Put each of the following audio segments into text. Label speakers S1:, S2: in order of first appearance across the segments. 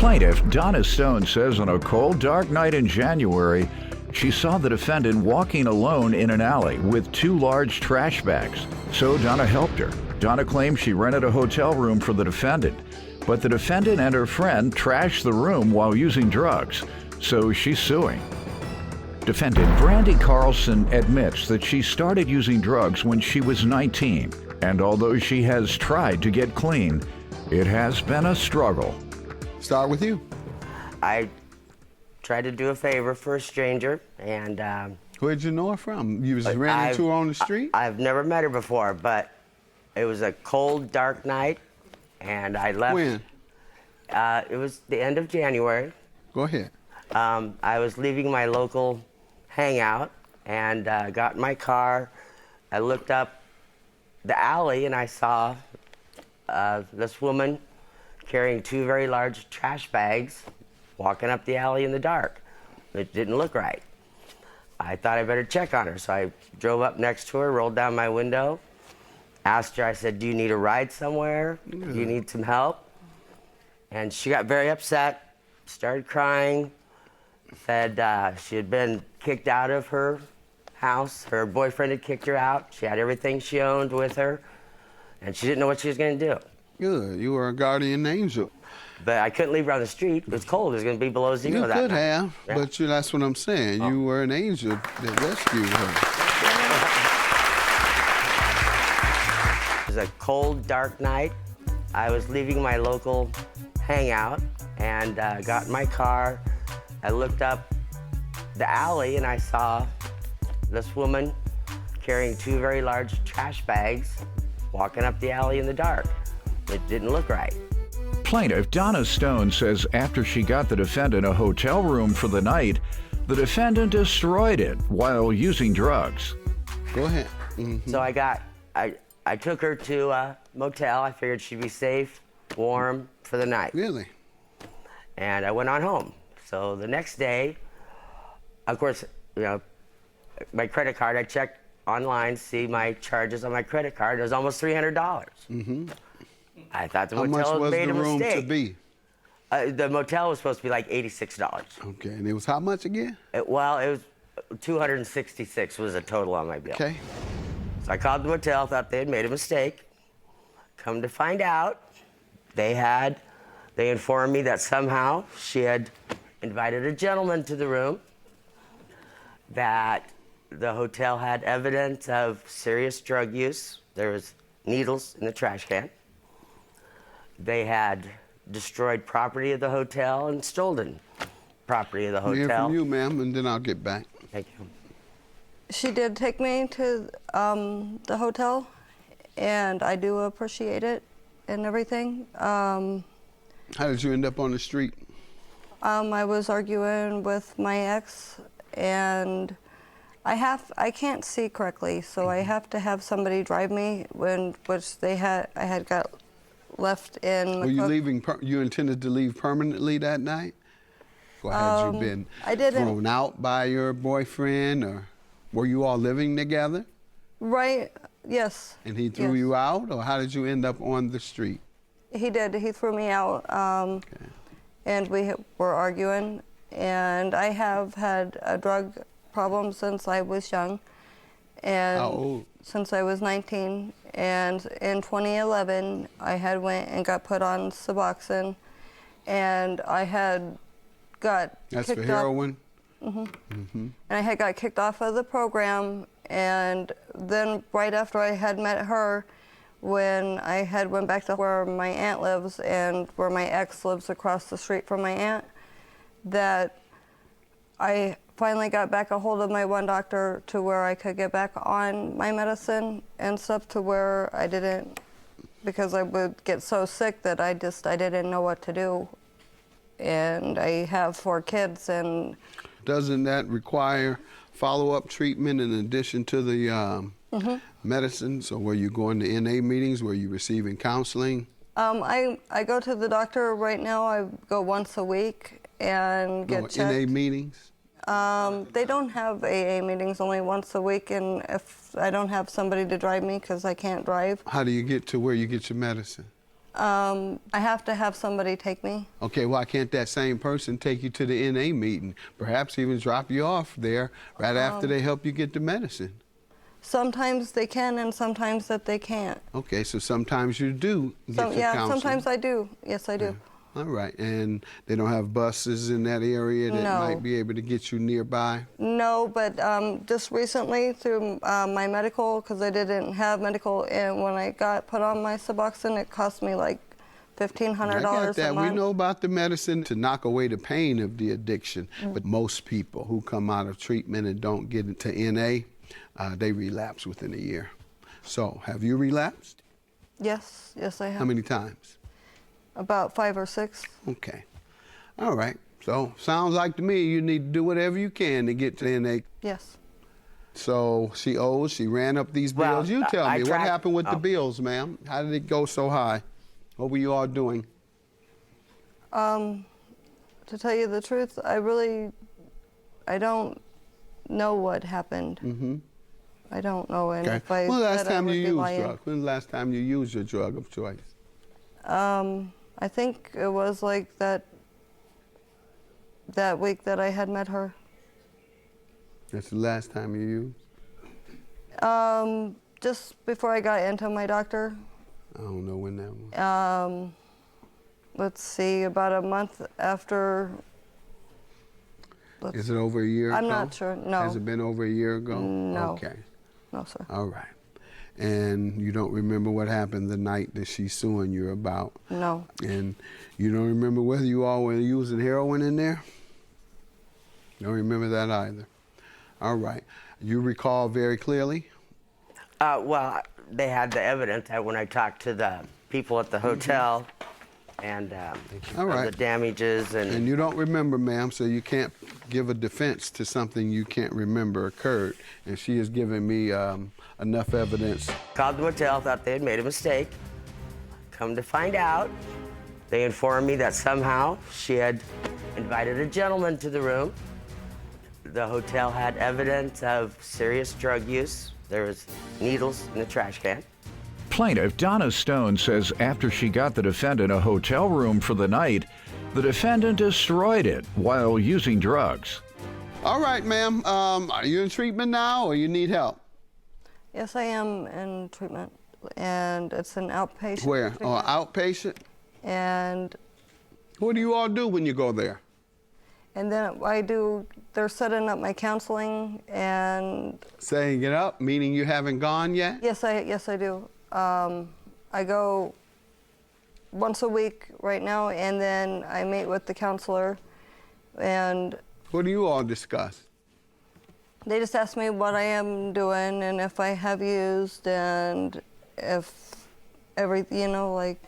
S1: Plaintiff Donna Stone says on a cold, dark night in January, she saw the defendant walking alone in an alley with 2 large trash bags. So Donna helped her. Donna claims she rented a hotel room for the defendant, but the defendant and her friend trashed the room while using drugs, so she's suing. Defendant Brandy Carlson admits that she started using drugs when she was 19, and although she has tried to get clean, it has been a struggle.
S2: Start with you.
S3: I tried to do a favor for a stranger, and
S2: Where'd you know her from? You was ran into her on the street?
S3: I've never met her before, but it was a cold, dark night, and I left.
S2: When?
S3: It was the end of January.
S2: Go ahead.
S3: I was leaving my local hangout and got in my car. I looked up the alley and I saw this woman carrying 2 very large trash bags walking up the alley in the dark. It didn't look right. I thought I better check on her, so I drove up next to her, rolled down my window, asked her, I said, do you need a ride somewhere? Do you need some help? And she got very upset, started crying, said she had been kicked out of her house. Her boyfriend had kicked her out. She had everything she owned with her, and she didn't know what she was going to do.
S2: Good. You were a guardian angel.
S3: But I couldn't leave her on the street. It was cold. It was going to be below 0
S2: You
S3: that night.
S2: could have,
S3: Yeah.
S2: but that's what I'm saying. You were an angel that rescued her.
S3: It was a cold, dark night. I was leaving my local hangout and got in my car. I looked up the alley and I saw this woman carrying 2 very large trash bags walking up the alley in the dark. It didn't look right.
S1: Plaintiff Donna Stone says after she got the defendant a hotel room for the night, the defendant destroyed it while using drugs.
S2: Go ahead.
S3: So I took her to a motel. I figured she'd be safe, warm for the night.
S2: Really?
S3: And I went on home. So the next day, of course, you know, my credit card, I checked online, see my charges on my credit card. It was almost $300. I thought the
S2: How much
S3: motel
S2: was
S3: made
S2: the
S3: a
S2: room
S3: mistake.
S2: to be?
S3: The motel was supposed to be like $86.
S2: Okay, and it was how much again?
S3: It was $266 was the total on my bill.
S2: Okay.
S3: So I called the motel, thought they had made a mistake. Come to find out, they informed me that somehow she had invited a gentleman to the room, that the hotel had evidence of serious drug use. There was needles in the trash can. They had destroyed property of the hotel and stolen property of the
S2: We'll hear
S3: hotel.
S2: from you, ma'am, and then I'll get back.
S3: Thank you.
S4: She did take me to the hotel, and I do appreciate it and everything.
S2: How did you end up on the street?
S4: I was arguing with my ex, and I can't see correctly, so I have to have somebody drive me. I had got left in.
S2: Were you leaving? You intended to leave permanently that night, or had you been thrown out by your boyfriend, or were you all living together?
S4: Right. Yes.
S2: And he threw you out, or how did you end up on the street?
S4: He did. He threw me out, and we were arguing. And I have had a drug problem since I was young, and
S2: how old?
S4: Since I was 19. And in 2011, I had went and got put on Suboxone, and I had got
S2: That's
S4: kicked
S2: for heroin?
S4: And I had got kicked off of the program, and then right after I had met her, when I had went back to where my aunt lives and where my ex lives across the street from my aunt, that I finally got back a hold of my one doctor to where I could get back on my medicine and stuff, to where I didn't, because I would get so sick that I didn't know what to do. And I have 4 kids, and
S2: doesn't that require follow-up treatment in addition to the medicine? So were you going to NA meetings? Were you receiving counseling?
S4: I go to the doctor right now. I go once a week and get checked.
S2: NA meetings?
S4: They don't have AA meetings, only once a week, and if I don't have somebody to drive me because I can't drive.
S2: How do you get to where you get your medicine?
S4: I have to have somebody take me.
S2: Okay, why can't that same person take you to the NA meeting? Perhaps even drop you off there right after they help you get the medicine.
S4: Sometimes they can and sometimes that they can't.
S2: Okay, so sometimes you do get your
S4: Yeah,
S2: counseling.
S4: sometimes I do. Yes, I do.
S2: Yeah. All right, and they don't have buses in that area that might be able to get you nearby?
S4: No, but just recently through my medical, because I didn't have medical, and when I got put on my Suboxone, it cost me like $1,500
S2: I got that.
S4: a month.
S2: We know about the medicine to knock away the pain of the addiction, but most people who come out of treatment and don't get into NA, they relapse within a year. So, have you relapsed?
S4: Yes, yes I have.
S2: How many times?
S4: About 5 or 6.
S2: Okay. All right. So, sounds like to me you need to do whatever you can to get to NA.
S4: Yes.
S2: So, she ran up these bills. You tell me, what happened with the bills, ma'am? How did it go so high? What were you all doing?
S4: To tell you the truth, I don't know what happened.
S2: Mm-hmm.
S4: I don't know, and
S2: Okay.
S4: if I
S2: When was the last
S4: said I
S2: time
S4: would
S2: you
S4: be
S2: used
S4: lying.
S2: drugs? When was the last time you used your drug of choice?
S4: I think it was like that week that I had met her.
S2: That's the last time you used?
S4: Just before I got into my doctor.
S2: I don't know when that was.
S4: Let's see, about a month after.
S2: Is it over a year ago?
S4: I'm not sure, no.
S2: Has it been over a year ago?
S4: No.
S2: Okay.
S4: No, sir.
S2: All right. And you don't remember what happened the night that she's suing you about?
S4: No.
S2: And you don't remember whether you all were using heroin in there? Don't remember that either. All right. You recall very clearly?
S3: Well, they had the evidence that when I talked to the people at the hotel and
S2: All right.
S3: the damages
S2: And you don't remember, ma'am, so you can't give a defense to something you can't remember occurred. And she has given me enough evidence.
S3: Called the motel, thought they had made a mistake. Come to find out, they informed me that somehow she had invited a gentleman to the room. The hotel had evidence of serious drug use. There was needles in the trash can.
S1: Plaintiff Donna Stone says after she got the defendant a hotel room for the night, the defendant destroyed it while using drugs.
S2: All right, ma'am. Are you in treatment now or you need help?
S4: Yes, I am in treatment, and it's an outpatient.
S2: Where?
S4: treatment.
S2: Outpatient?
S4: And
S2: What do you all do when you go there?
S4: then they're setting up my counseling, and
S2: Setting it up, meaning you haven't gone yet?
S4: yes, I do. I go once a week right now, and then I meet with the counselor, and
S2: What do you all discuss?
S4: they just ask me what I am doing and if I have used, and if like,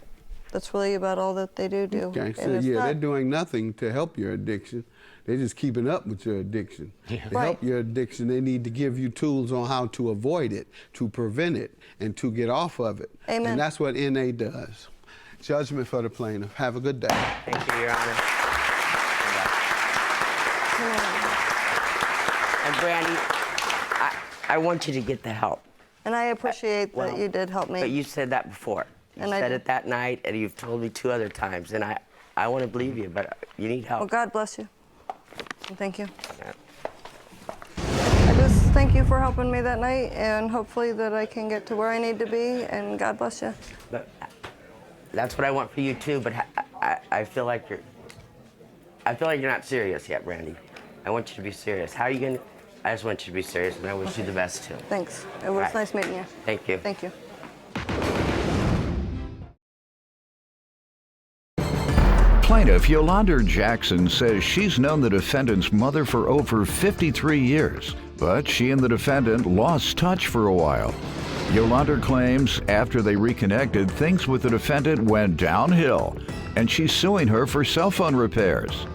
S4: that's really about all that they do.
S2: Okay,
S4: And
S2: so
S4: it's
S2: they're
S4: not-
S2: doing nothing to help your addiction. They're just keeping up with your addiction. To help
S4: Right.
S2: your addiction, they need to give you tools on how to avoid it, to prevent it, and to get off of it.
S4: Amen.
S2: And that's what NA does. Judgment for the plaintiff. Have a good day.
S3: Thank you, Your Honor. And Brandy, I want you to get the help.
S4: And I appreciate
S3: Well,
S4: that you did help me.
S3: But you said that before. You
S4: And I
S3: said
S4: did.
S3: it that night, and you've told me 2 other times, and I want to believe you, but you need help.
S4: Well, God bless you. And thank you.
S3: Yeah.
S4: I just thank you for helping me that night, and hopefully that I can get to where I need to be, and God bless you.
S3: But that's what I want for you too. But I feel like you're not serious yet, Brandy. I want you to be serious. How are you gonna? I just want you to be serious, and I wish you the best too.
S4: Thanks. It was
S3: right.
S4: nice meeting you.
S3: Thank you.
S4: Thank you.
S1: Plaintiff Yolanda Jackson says she's known the defendant's mother for over 53 years, but she and the defendant lost touch for a while. Yolanda claims after they reconnected, things with the defendant went downhill, and she's suing her for cell phone repairs.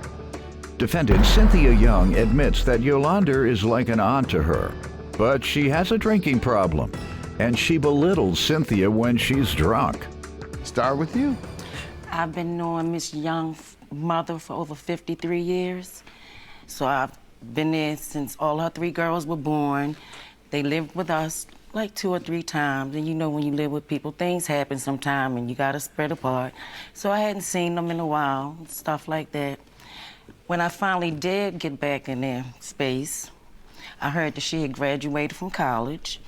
S1: Defendant Cynthia Young admits that Yolanda is like an aunt to her, but she has a drinking problem, and she belittles Cynthia when she's drunk.
S2: Start with you.
S5: I've been knowing Miss Young's mother for over 53 years. So I've been there since all her 3 girls were born. They lived with us like 2 or 3 times. And you know, when you live with people, things happen sometime and you gotta spread apart. So I hadn't seen them in a while, stuff like that. When I finally did get back in their space, I heard that she had graduated from college.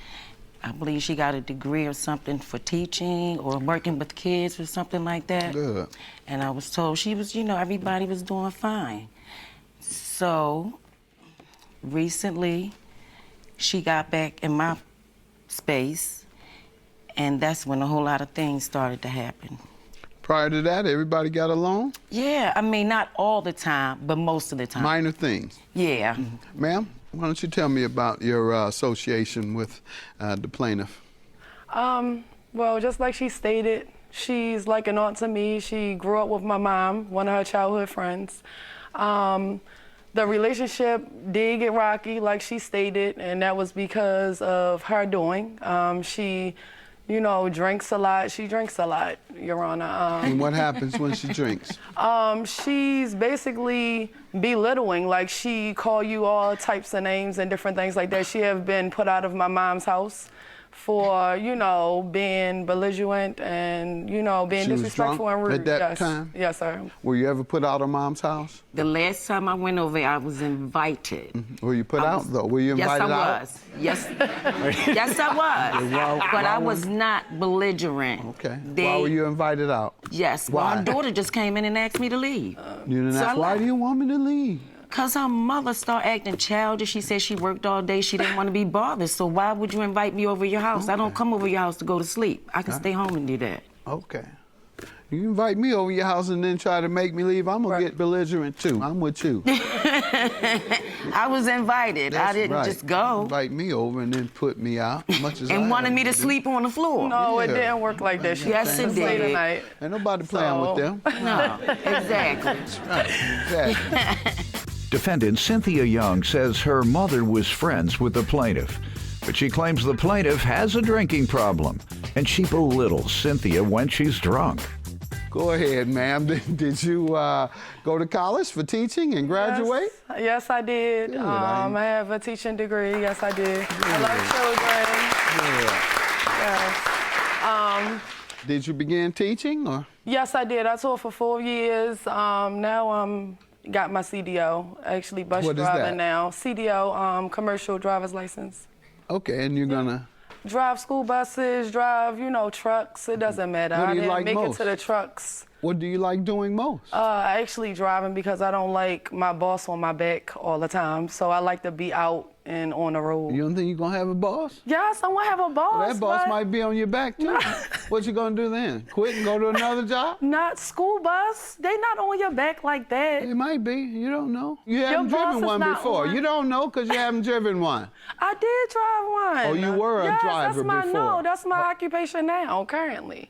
S5: I believe she got a degree or something for teaching or working with kids or something like that.
S2: Good.
S5: And I was told she was, you know, everybody was doing fine. So recently, she got back in my space, and that's when a whole lot of things started to happen.
S2: Prior to that, everybody got along?
S5: Yeah, I mean, not all the time, but most of the time.
S2: Minor things.
S5: Yeah.
S2: Ma'am, why don't you tell me about your association with the plaintiff?
S6: Well, just like she stated, she's like an aunt to me. She grew up with my mom, one of her childhood friends. The relationship did get rocky, like she stated, and that was because of her doing. She, you know, drinks a lot. She drinks a lot, Your Honor.
S2: And what happens when she drinks?
S6: She's basically belittling, like she call you all types of names and different things like that. She have been put out of my mom's house for, you know, being belligerent and, you know, being
S2: She was
S6: disrespectful
S2: drunk
S6: and rude.
S2: at that
S6: Yes.
S2: time?
S6: Yes, sir.
S2: Were you ever put out of mom's house?
S5: The last time I went over, I was invited.
S2: Were you put out, though? Were you invited out?
S5: Yes, I was. Yes, I was. But I was not belligerent.
S2: Okay. Why were you invited out?
S5: Yes.
S2: Why?
S5: My daughter just came in and asked me to leave.
S2: You didn't
S5: So
S2: ask,
S5: I
S2: why
S5: left.
S2: do you want me to leave?
S5: Because her mother started acting childish. She said she worked all day. She didn't want to be bothered. So why would you invite me over your house? I don't come over your house to go to sleep. I can stay home and do that.
S2: Okay. You invite me over your house and then try to make me leave, I'm going to get belligerent, too. I'm with you.
S5: I was invited.
S2: That's
S5: I didn't
S2: right.
S5: just go.
S2: Invite me over and then put me out, much as
S5: And
S2: I
S5: wanted
S2: had
S5: me to
S2: do.
S5: sleep on the floor.
S6: No, it
S2: Yeah.
S6: didn't work like that. She
S5: Yes, it
S6: stayed
S5: did.
S6: tonight.
S2: Ain't nobody playing with them.
S5: No, exactly.
S2: Right, exactly.
S1: Defendant Cynthia Young says her mother was friends with the plaintiff, but she claims the plaintiff has a drinking problem, and she belittles Cynthia when she's drunk.
S2: Go ahead, ma'am. Did you go to college for teaching and graduate?
S6: Yes, I did.
S2: Good,
S6: I have a teaching degree. Yes, I did. I love children. Yes.
S2: Did you begin teaching, or?
S6: Yes, I did. I taught for 4 years. Now I'm got my CDO, actually bus
S2: What is
S6: driving
S2: that?
S6: now. CDO, commercial driver's license.
S2: Okay, and you're gonna.
S6: Drive school buses, drive, you know, trucks. It doesn't matter.
S2: What do
S6: I
S2: you
S6: didn't
S2: like
S6: make
S2: most?
S6: it to the trucks.
S2: What do you like doing most?
S6: Actually driving because I don't like my boss on my back all the time. So I like to be out and on the road.
S2: You don't think you're gonna have a boss?
S6: Yes, I want to have a boss.
S2: Well, that boss
S6: but
S2: might be on your back too. What you gonna do then? Quit and go to another job?
S6: not school bus. They not on your back like that.
S2: It might be. You don't know. You haven't
S6: boss
S2: driven
S6: is
S2: one
S6: not
S2: before.
S6: on.
S2: You don't know because you haven't driven one.
S6: I did drive one.
S2: Oh, you were a
S6: yes,
S2: driver
S6: that's my,
S2: before.
S6: No, that's my occupation now, currently.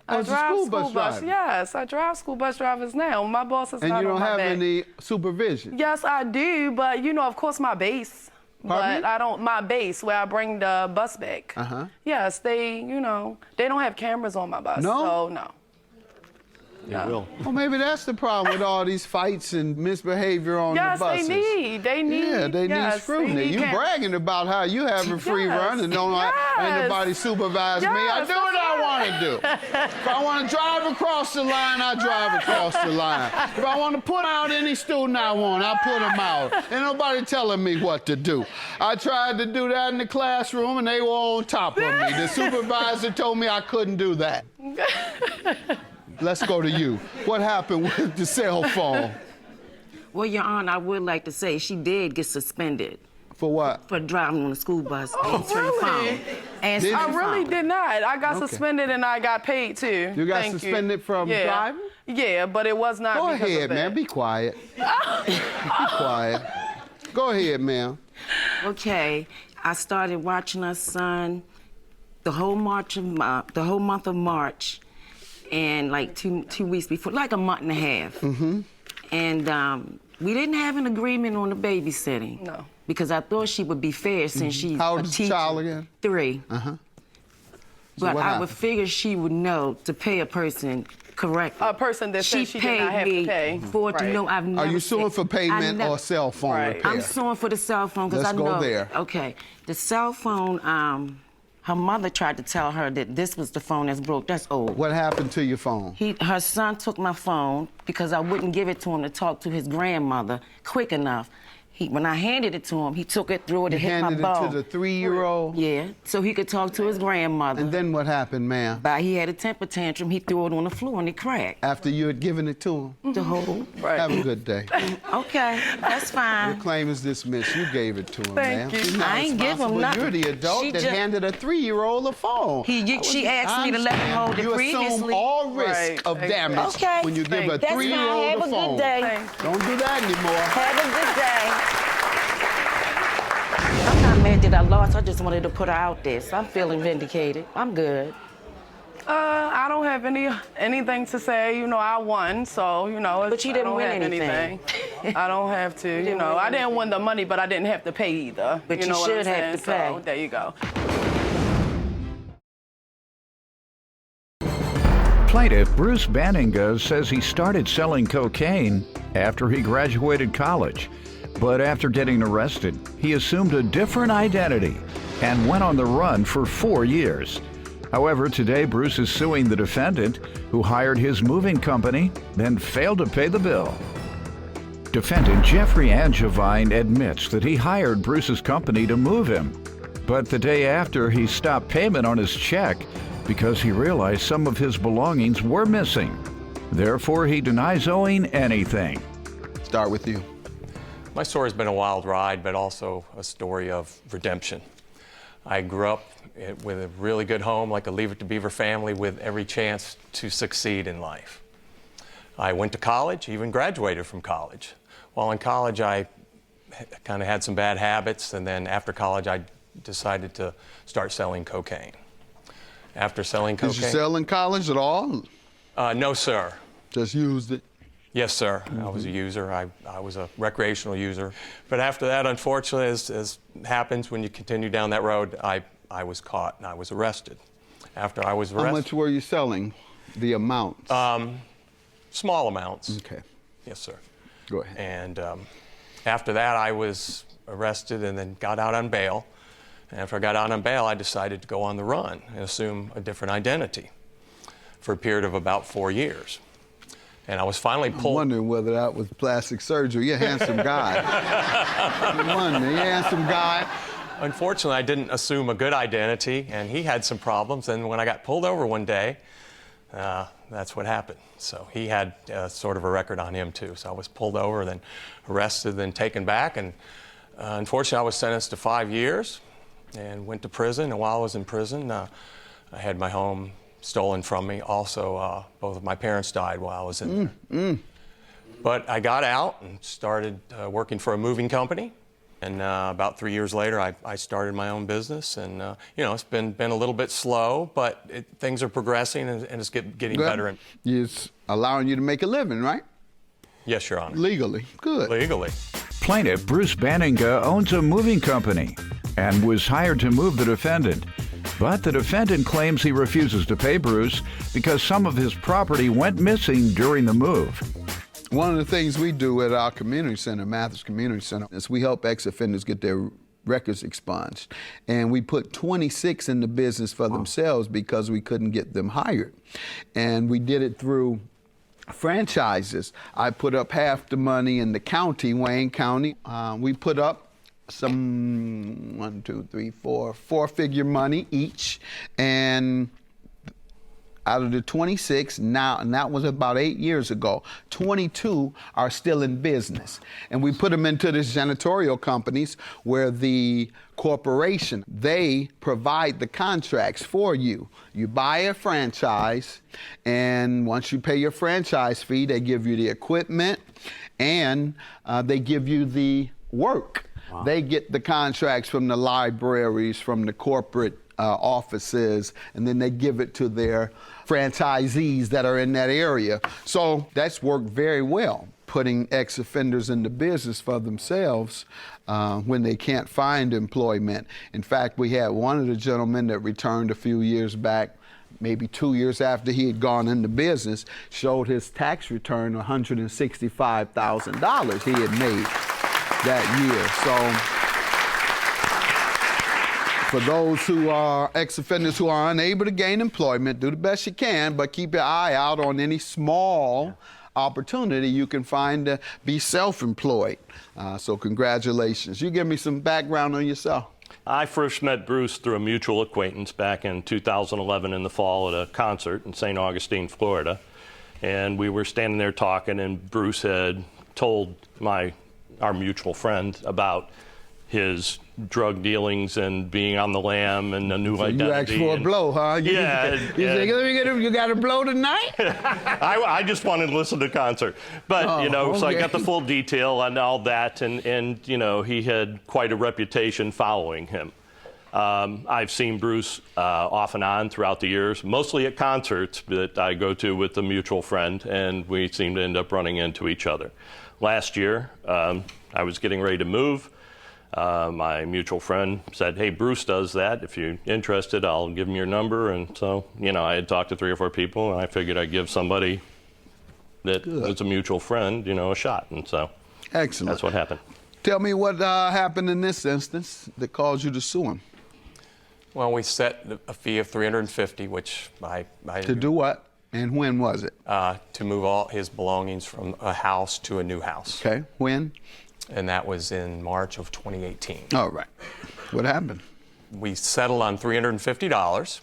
S2: Oh,
S6: I
S2: it's a
S6: drive
S2: school bus driver.
S6: Yes, I drive school bus drivers now. My boss is
S2: And
S6: not
S2: you
S6: on
S2: don't
S6: my
S2: have
S6: back.
S2: any supervision.
S6: Yes, I do, but you know, of course, my base.
S2: Pardon
S6: But
S2: me?
S6: I don't. My base where I bring the bus back. Yes, they. You know, they don't have cameras on my bus.
S2: No?
S6: So no.
S2: Well, maybe that's the problem with all these fights and misbehavior on
S6: Yes,
S2: the buses.
S6: They need.
S2: Yeah, they need
S6: yes,
S2: scrutiny.
S6: they need
S2: You bragging about how you having free
S6: Yes,
S2: run and don't ain't
S6: yes.
S2: nobody supervise me. I
S6: Yes,
S2: do what I
S6: that's
S2: want to do. If I want to drive across the line, I drive across the line. If I want to put out any student I want, I put them out. Ain't nobody telling me what to do. I tried to do that in the classroom and they were on top of me. The supervisor told me I couldn't do that. Let's go to you. What happened with the cell phone?
S5: Well, Your Honor, I would like to say she did get suspended
S2: For what?
S5: for driving on a school bus,
S6: Oh,
S5: answering the
S6: really?
S5: phone. Answering
S6: I
S5: the
S6: really
S5: phone.
S6: did not. I got
S2: Okay.
S6: suspended and I got paid too.
S2: You got
S6: Thank
S2: suspended from
S6: Yeah.
S2: driving?
S6: Yeah, but it was not
S2: Go
S6: because
S2: ahead,
S6: of that.
S2: man. Be quiet. Be quiet. Go ahead, ma'am.
S5: Okay, I started watching our son the whole month of March, and like two weeks before, like a month and a half. And we didn't have an agreement on the babysitting.
S6: No.
S5: Because I thought she would be fair since she's
S2: How old
S5: a
S2: is the
S5: teacher.
S2: child again?
S5: 3. But
S2: what
S5: I would
S2: happened?
S5: figure she would know to pay a person correctly.
S6: A person that said she did
S5: paid
S6: not have
S5: me
S6: to pay.
S5: for it to
S6: Right.
S5: know I've never
S2: Are you suing
S5: said-
S2: for payment
S5: I never-
S2: or cell phone
S6: Right.
S2: repair?
S5: I'm suing for the cell phone because I
S2: Let's
S5: know.
S2: go there.
S5: Okay, the cell phone. Her mother tried to tell her that this was the phone that's broke. That's old.
S2: What happened to your phone?
S5: Her son took my phone because I wouldn't give it to him to talk to his grandmother quick enough. When I handed it to him, he took it, threw it, and hit my bone.
S2: You handed it to the 3-year-old?
S5: Yeah, so he could talk to his grandmother.
S2: And then what happened, ma'am?
S5: He had a temper tantrum. He threw it on the floor and it cracked.
S2: After you had given it to him?
S5: The whole.
S6: Right.
S2: Have a good day.
S5: Okay, that's fine.
S2: Your claim is dismissed. You gave it to him,
S6: Thank
S2: ma'am.
S6: you.
S2: She's not
S5: I ain't give him
S2: responsible.
S5: nothing.
S2: You're the adult
S5: She
S2: that
S5: just-
S2: handed a 3-year-old a phone.
S5: She asked me to let him hold it
S2: You
S5: previously.
S2: assume all risk
S6: Right,
S2: of damage
S5: Okay.
S2: when you give a
S5: That's fine.
S2: 3-year-old
S5: Have
S2: a
S5: a
S2: phone.
S5: good day.
S6: Thank
S2: Don't do that anymore.
S5: Have a good day. I'm not mad that I lost. I just wanted to put her out there. So I'm feeling vindicated. I'm good.
S6: I don't have anything to say. You know, I won, so you know.
S5: But you didn't
S6: I don't
S5: win
S6: have
S5: anything.
S6: I don't have to. You know, I didn't win the money, but I didn't have to pay either.
S5: But you
S6: know what I'm
S5: should have
S6: saying?
S5: to pay.
S6: So there you go.
S1: Plaintiff Bruce Banninga says he started selling cocaine after he graduated college. But after getting arrested, he assumed a different identity and went on the run for 4 years. However, today Bruce is suing the defendant who hired his moving company, then failed to pay the bill. Defendant Jeffrey Angevine admits that he hired Bruce's company to move him. But the day after, he stopped payment on his check because he realized some of his belongings were missing. Therefore, he denies owing anything.
S2: Start with you.
S7: My story's been a wild ride, but also a story of redemption. I grew up with a really good home, like a Leave It to Beaver family, with every chance to succeed in life. I went to college, even graduated from college. While in college, I kind of had some bad habits, and then after college, I decided to start selling cocaine. After selling cocaine...
S2: Did you sell in college at all?
S7: No, sir.
S2: Just used it?
S7: Yes, sir. I was a user. I was a recreational user. But after that, unfortunately, as happens when you continue down that road, I was caught and I was arrested. After I was arrested...
S2: How much were you selling? The amounts?
S7: Small amounts.
S2: Okay.
S7: Yes, sir.
S2: Go ahead.
S7: And after that, I was arrested and then got out on bail. And after I got out on bail, I decided to go on the run and assume a different identity for a period of about 4 years. And I was finally pulled.
S2: I'm wondering whether that was plastic surgery. You're a handsome guy. I'm wondering, you're a handsome guy.
S7: Unfortunately, I didn't assume a good identity, and he had some problems. And when I got pulled over one day, that's what happened. So he had sort of a record on him, too. So I was pulled over, then arrested, then taken back. And unfortunately, I was sentenced to 5 years and went to prison. And while I was in prison, I had my home stolen from me. Also, both of my parents died while I was in there. But I got out and started working for a moving company. And about 3 years later, I started my own business. And, you know, it's been a little bit slow, but things are progressing and it's getting better.
S2: It's allowing you to make a living, right?
S7: Yes, Your Honor.
S2: Legally. Good.
S7: Legally.
S1: Plaintiff Bruce Banninga owns a moving company and was hired to move the defendant. But the defendant claims he refuses to pay Bruce because some of his property went missing during the move.
S2: One of the things we do at our community center, Mathis Community Center, is we help ex-offenders get their records expunged. And we put 26 in the business for themselves because we couldn't get them hired. And we did it through franchises. I put up half the money in the county, Wayne County. We put up some 1, 2, 3, 4, 4-figure money each. And out of the 26 now, and that was about 8 years ago, 22 are still in business. And we put them into the janitorial companies where the corporation, they provide the contracts for you. You buy a franchise, and once you pay your franchise fee, they give you the equipment and they give you the work. Wow. They get the contracts from the libraries, from the corporate offices, and then they give it to their franchisees that are in that area. So that's worked very well, putting ex-offenders in the business for themselves when they can't find employment. In fact, we had one of the gentlemen that returned a few years back, maybe 2 years after he had gone into business, showed his tax return $165,000 he had made that year. So For those who are ex-offenders who are unable to gain employment, do the best you can, but keep your eye out on any small opportunity you can find to be self-employed. So congratulations. You give me some background on yourself.
S8: I first met Bruce through a mutual acquaintance back in 2011 in the fall at a concert in St. Augustine, Florida. And we were standing there talking, and Bruce had told our mutual friend about his drug dealings and being on the lam and a new identity.
S2: You asked for a blow, huh? You say, let me get him. You got a blow tonight?
S8: I just wanted to listen to the concert. But, so I got the full detail on all that, and he had quite a reputation following him. I've seen Bruce off and on throughout the years, mostly at concerts that I go to with a mutual friend, and we seem to end up running into each other. Last year, I was getting ready to move. My mutual friend said, hey, Bruce does that. If you're interested, I'll give him your number. And so, I had talked to 3 or 4 people, and I figured I'd give somebody that was a mutual friend, a shot. And so
S2: Excellent.
S8: That's what happened.
S2: Tell me what happened in this instance that caused you to sue him.
S7: Well, we set a fee of $350, which I
S2: To do what? And when was it?
S7: to move all his belongings from a house to a new house.
S2: Okay, when?
S7: And that was in March of 2018.
S2: All right. What happened?
S7: We settled on $350,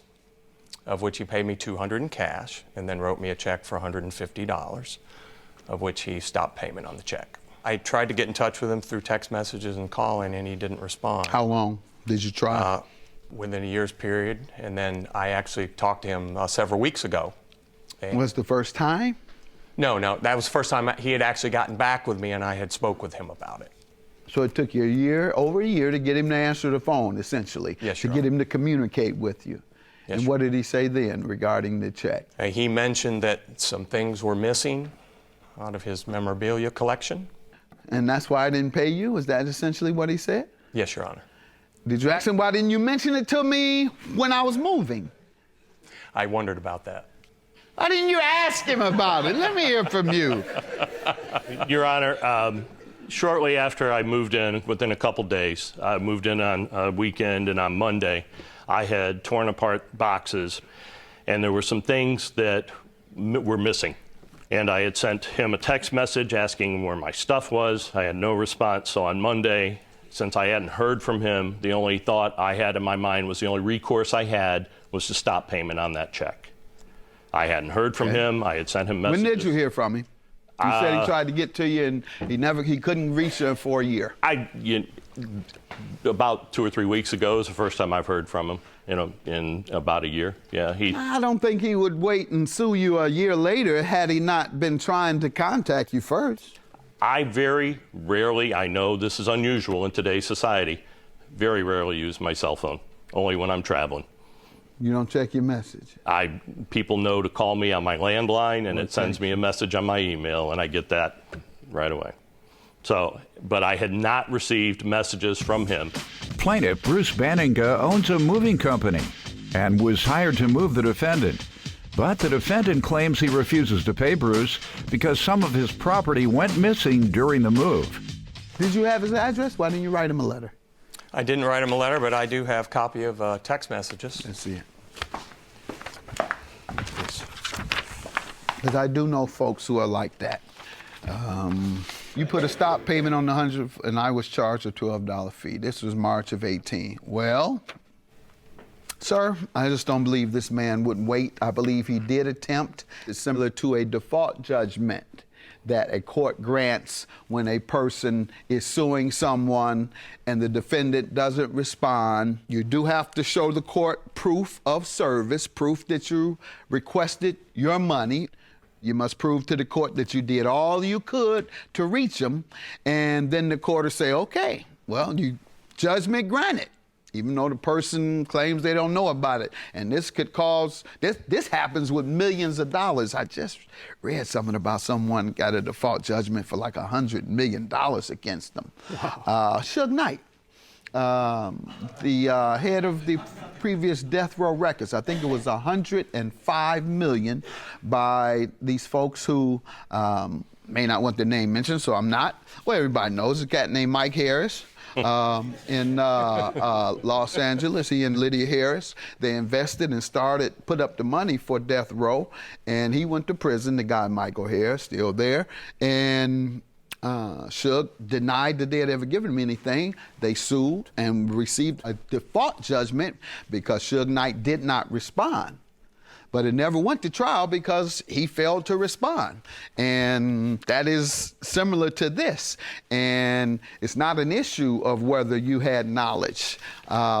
S7: of which he paid me $200 in cash, and then wrote me a check for $150, of which he stopped payment on the check. I tried to get in touch with him through text messages and calling, and he didn't respond.
S2: How long did you try?
S7: Within a year's period, and then I actually talked to him several weeks ago.
S2: Was the first time?
S7: No, that was the first time he had actually gotten back with me, and I had spoke with him about it.
S2: So it took you over a year to get him to answer the phone, essentially.
S7: Yes,
S2: to
S7: Your
S2: get
S7: Honor.
S2: him to communicate with you.
S7: Yes,
S2: And what did he say then regarding the check?
S7: He mentioned that some things were missing out of his memorabilia collection.
S2: And that's why I didn't pay you? Is that essentially what he said?
S7: Yes, Your Honor.
S2: Did you ask him, why didn't you mention it to me when I was moving?
S7: I wondered about that.
S2: Why didn't you ask him about it? Let me hear from you.
S8: Your Honor, shortly after I moved in, within a couple days, I moved in on a weekend, and on Monday, I had torn apart boxes, and there were some things that were missing. And I had sent him a text message asking where my stuff was. I had no response, so on Monday, since I hadn't heard from him, the only thought I had in my mind was the only recourse I had was to stop payment on that check. I hadn't heard from him. I had sent him messages.
S2: When did you hear from him? He said he tried to get to you and he couldn't reach you for a year.
S8: About 2 or 3 weeks ago is the first time I've heard from him, in about a year. Yeah,
S2: I don't think he would wait and sue you a year later had he not been trying to contact you first.
S8: I very rarely, I know this is unusual in today's society, very rarely use my cell phone, only when I'm traveling.
S2: You don't check your message?
S8: People know to call me on my landline, and it sends me a message on my email, and I get that right away. So, but I had not received messages from him.
S1: Plaintiff Bruce Banninga owns a moving company and was hired to move the defendant. But the defendant claims he refuses to pay Bruce because some of his property went missing during the move.
S2: Did you have his address? Why didn't you write him a letter?
S7: I didn't write him a letter, but I do have a copy of text messages.
S2: Let's see it. Because I do know folks who are like that. You put a stop payment on the 100, and I was charged a $12 fee. This was March of 18. Well, sir, I just don't believe this man wouldn't wait. I believe he did attempt. It's similar to a default judgment that a court grants when a person is suing someone and the defendant doesn't respond. You do have to show the court proof of service, proof that you requested your money. You must prove to the court that you did all you could to reach them, and then the court will say, okay, well, judgment granted, even though the person claims they don't know about it. And this could cause, this happens with millions of dollars. I just read something about someone got a default judgment for like $100 million against them. Wow. Suge Knight, the head of the previous death row records, I think it was $105 million by these folks who may not want their name mentioned, so I'm not. Well, everybody knows a cat named Mike Harris. in Los Angeles. He and Lydia Harris, they invested and put up the money for death row, and he went to prison. The guy Michael Harris still there, and Suge denied that they had ever given him anything. They sued and received a default judgment because Suge Knight did not respond. But it never went to trial because he failed to respond. And that is similar to this. And it's not an issue of whether you had knowledge,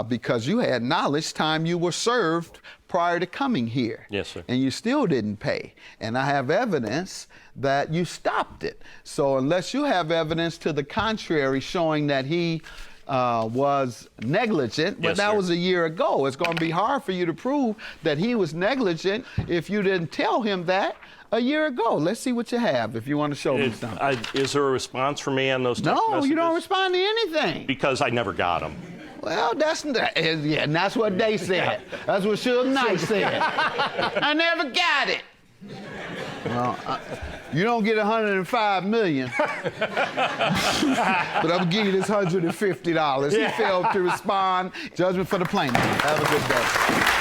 S2: because you had knowledge time you were served prior to coming here.
S8: Yes, sir.
S2: And you still didn't pay. And I have evidence that you stopped it. So unless you have evidence to the contrary showing that he was negligent, but
S8: Yes,
S2: that
S8: sir.
S2: was a year ago. It's going to be hard for you to prove that he was negligent if you didn't tell him that a year ago. Let's see what you have if you want to show me something.
S8: Is there a response from me on those text
S2: No,
S8: messages?
S2: you don't respond to anything.
S8: Because I never got them.
S2: Well, and that's what they said. That's what Suge Knight said. I never got it. Well, you don't get $105 million, but I'm gonna give you this $150. He failed to respond. Judgment for the plaintiff. Have a good day.